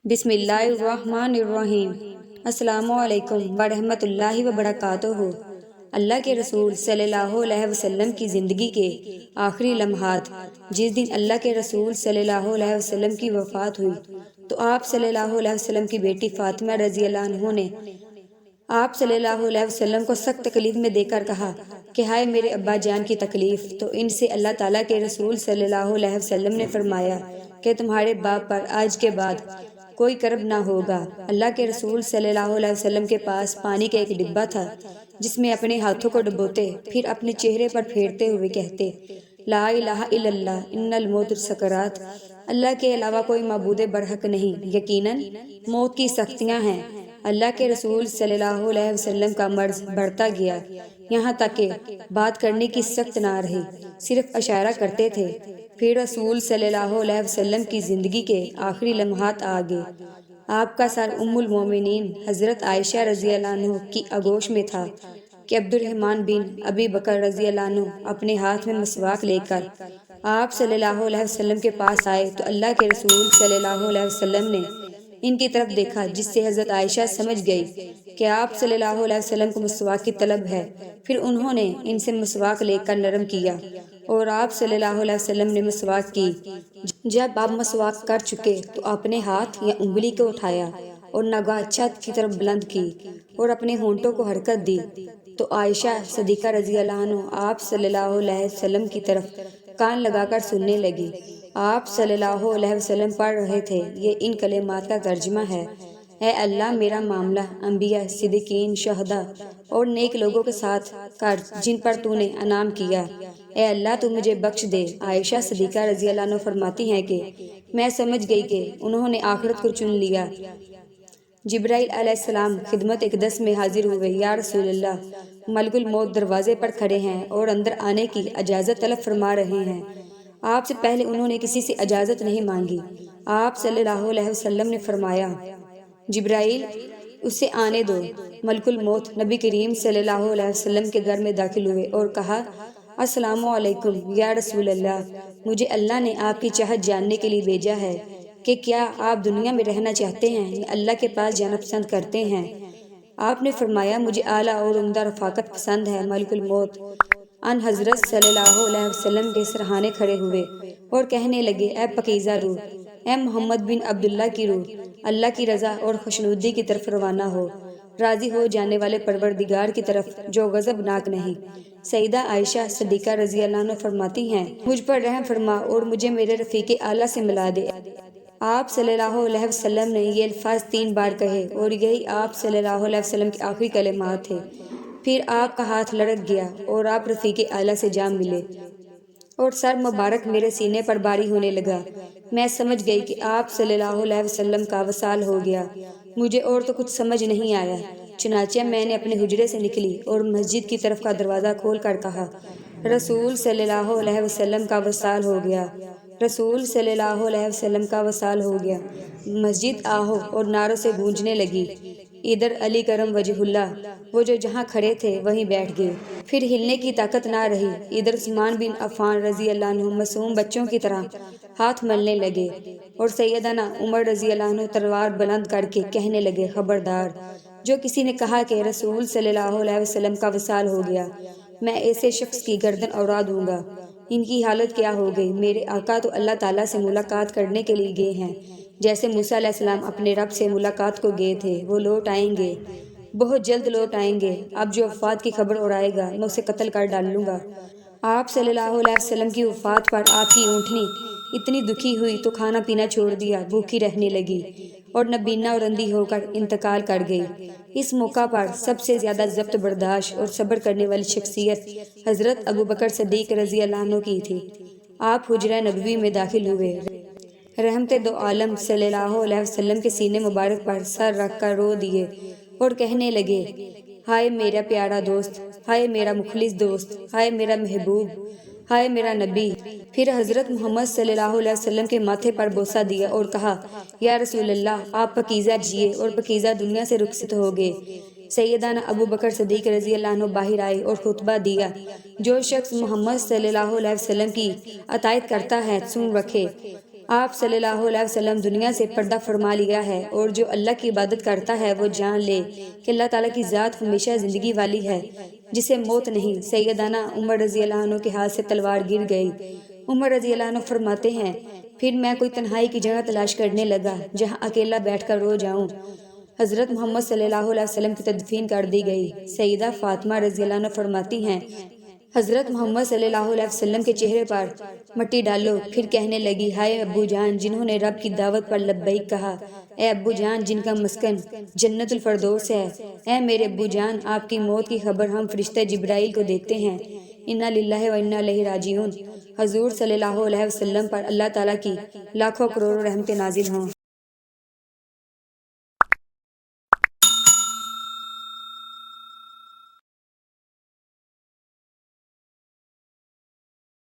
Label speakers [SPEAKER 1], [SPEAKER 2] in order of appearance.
[SPEAKER 1] بسم اللہ الرحمن الرحیم۔ السلام علیکم ورحمۃ اللہ وبرکاتہ۔ اللہ کے رسول صلی اللہ علیہ وسلم کی زندگی کے آخری لمحات۔ جس دن اللہ کے رسول صلی اللہ علیہ وسلم کی وفات ہوئی تو آپ صلی اللہ علیہ وسلم کی بیٹی فاطمہ رضی اللہ عنہ نے آپ صلی اللہ علیہ وسلم کو سخت تکلیف میں دے کر کہا کہ ہائے میرے ابا جان کی تکلیف۔ تو ان سے اللہ تعالیٰ کے رسول صلی اللہ علیہ وسلم نے فرمایا کہ تمہارے باپ پر آج کے بعد کوئی کرب نہ ہوگا۔ اللہ کے رسول صلی اللہ علیہ وسلم کے پاس پانی کا ایک ڈبہ تھا جس میں اپنے ہاتھوں کو ڈبوتے، پھر اپنے چہرے پر پھیرتے ہوئے کہتے لا الہ الا اللہ ان الموت سکرات، اللہ کے علاوہ کوئی معبود برحق نہیں، یقیناً موت کی سختیاں ہیں۔ اللہ کے رسول صلی اللہ علیہ وسلم کا مرض بڑھتا گیا، یہاں تک کہ بات کرنے کی سخت نہ رہی، صرف اشارہ کرتے تھے۔ پھر رسول صلی اللہ علیہ وسلم کی زندگی کے آخری لمحات آ گئے۔ آپ کا سر ام المومنین حضرت عائشہ رضی اللہ عنہ کی آغوش میں تھا کہ عبد الرحمن بن ابی بکر رضی اللہ عنہ اپنے ہاتھ میں مسواک لے کر آپ صلی اللہ علیہ وسلم کے پاس آئے تو اللہ کے رسول صلی اللہ علیہ وسلم نے ان کی طرف دیکھا، جس سے حضرت عائشہ سمجھ گئی کہ آپ صلی اللہ علیہ وسلم کو مسواک کی طلب ہے۔ پھر انہوں نے ان سے مسواک لے کر نرم کیا اور آپ صلی اللہ علیہ وسلم نے مسواک کی۔ جب آپ مسواک کر چکے تو اپنے ہاتھ یا انگلی کو اٹھایا اور نگاہ چھت کی طرف بلند کی اور اپنے ہونٹوں کو حرکت دی تو عائشہ صدیقہ رضی اللہ عنہ آپ صلی اللہ علیہ وسلم کی طرف کان لگا کر سننے لگی۔ آپ صلی اللہ علیہ وسلم پڑھ رہے تھے، یہ ان کلمات کا ترجمہ ہے: اے اللہ، میرا معاملہ انبیاء، صدیقین، شہداء اور نیک لوگوں کے ساتھ کر جن پر تو نے انعام کیا۔ اے اللہ، تو مجھے بخش دے۔ عائشہ صدیقہ رضی اللہ عنہ فرماتی ہیں کہ میں سمجھ گئی کہ انہوں نے آخرت کو چن لیا۔ جبرائیل علیہ السلام خدمت اقدس میں حاضر ہوئے۔ یا رسول اللہ، ملک الموت دروازے پر کھڑے ہیں اور اندر آنے کی اجازت طلب فرما رہے ہیں۔ آپ سے پہلے انہوں نے کسی سے اجازت نہیں مانگی۔ آپ صلی اللہ علیہ وسلم نے فرمایا جبرائیل، اسے آنے دو۔ ملک الموت نبی کریم صلی اللہ علیہ وسلم کے گھر میں داخل ہوئے اور کہا السلام علیکم یا رسول اللہ، مجھے اللہ نے آپ کی چاہت جاننے کے لیے بھیجا ہے کہ کیا آپ دنیا میں رہنا چاہتے ہیں یا اللہ کے پاس جانا پسند کرتے ہیں؟ آپ نے فرمایا مجھے اعلیٰ اور عمدہ رفاقت پسند ہے۔ ملک الموت ان حضرت صلی اللہ علیہ وسلم کے سرہانے کھڑے ہوئے اور کہنے لگے اے پاکیزہ روح، اے محمد بن عبداللہ کی روح، اللہ کی رضا اور خوشنودی کی طرف روانہ ہو، راضی ہو جانے والے پروردگار کی طرف جو غضبناک نہیں۔ سیدہ عائشہ صدیقہ رضی اللہ عنہ فرماتی ہیں مجھ پر رحم فرما اور مجھے میرے رفیق اعلیٰ سے ملا دے۔ آپ صلی اللہ علیہ وسلم نے یہ الفاظ 3 بار کہے اور یہی آپ صلی اللہ علیہ وسلم کے آخری کلمات تھے۔ پھر آپ کا ہاتھ لڑک گیا اور آپ رفیق اعلیٰ سے جا ملے اور سر مبارک میرے سینے پر باری ہونے لگا۔ میں سمجھ گئی کہ آپ صلی اللہ علیہ وسلم کا وصال ہو گیا۔ مجھے اور تو کچھ سمجھ نہیں آیا، چنانچہ میں نے اپنے حجرے سے نکلی اور مسجد کی طرف کا دروازہ کھول کر کہا رسول صلی اللہ علیہ وسلم کا وصال ہو گیا، رسول صلی اللہ علیہ وسلم کا وصال ہو گیا۔ مسجد آہو اور نعروں سے گونجنے لگی۔ ادھر علی کرم وجہ اللہ، وہ جو جہاں کھڑے تھے وہیں بیٹھ گئے، پھر ہلنے کی طاقت نہ رہی۔ ادھر عثمان بن عفان رضی اللہ عنہ معصوم بچوں کی طرح ہاتھ ملنے لگے اور سیدنا عمر رضی اللہ عنہ تلوار بلند کر کے کہنے لگے خبردار، جو کسی نے کہا کہ رسول صلی اللہ علیہ وسلم کا وصال ہو گیا، میں ایسے شخص کی گردن اڑا دوں گا۔ ان کی حالت کیا ہو گئی؟ میرے آقا تو اللہ تعالیٰ سے ملاقات کرنے کے لیے گئے ہیں، جیسے موسیٰ علیہ السلام اپنے رب سے ملاقات کو گئے تھے۔ وہ لوٹ آئیں گے، بہت جلد لوٹ آئیں گے۔ اب جو وفات کی خبر اڑائے گا میں اسے قتل کر ڈالوں گا۔ آپ صلی اللہ علیہ وسلم کی وفات پر آپ کی اونٹنی اتنی دکھی ہوئی تو کھانا پینا چھوڑ دیا، بھوکی رہنے لگی اور نبینا اور اندھی ہو کر انتقال کر گئی۔ اس موقع پر سب سے زیادہ ضبط برداشت اور صبر کرنے والی شخصیت حضرت ابو بکر صدیق رضی اللہ عنہ کی تھی۔ آپ حجرہ نبوی میں داخل ہوئے، رحمت دو عالم صلی اللہ علیہ وسلم کے سینے مبارک پر سر رکھ کر رو دیے اور کہنے لگے ہائے میرا پیارا دوست، ہائے میرا مخلص دوست، ہائے میرا محبوب، ہائے میرا نبی۔ پھر حضرت محمد صلی اللہ علیہ وسلم کے ماتھے پر بوسہ دیا اور کہا یا رسول اللہ، آپ پاکیزہ جیے اور پاکیزہ دنیا سے رخصت ہو گئے۔ سیدنا ابو بکر صدیق رضی اللہ عنہ باہر آئے اور خطبہ دیا، جو شخص محمد صلی اللہ علیہ وسلم کی اطاعت کرتا ہے سن رکھے، آپ صلی اللہ علیہ وسلم دنیا سے پردہ فرما لیا ہے، اور جو اللہ کی عبادت کرتا ہے وہ جان لے کہ اللہ تعالیٰ کی ذات ہمیشہ زندگی والی ہے جسے موت نہیں۔ سیدنا عمر رضی اللہ عنہ کے ہاتھ سے تلوار گر گئی۔ عمر رضی اللہ عنہ فرماتے ہیں، پھر میں کوئی تنہائی کی جگہ تلاش کرنے لگا جہاں اکیلا بیٹھ کر رو جاؤں۔ حضرت محمد صلی اللہ علیہ وسلم کی تدفین کر دی گئی۔ سیدہ فاطمہ رضی اللہ عنہ فرماتی ہیں، حضرت محمد صلی اللہ علیہ وسلم کے چہرے پر مٹی ڈالو، پھر کہنے لگی، ہائے ابو جان جنہوں نے رب کی دعوت پر لبیک کہا، اے ابو جان جن کا مسکن جنت الفردوس ہے، اے میرے ابو جان آپ کی موت کی خبر ہم فرشتہ جبرائیل کو دیتے ہیں، انا للہ و انا الیہ راجعون۔ حضور صلی اللہ علیہ وسلم پر اللہ تعالیٰ کی لاکھوں کروڑوں رحمتیں نازل ہوں۔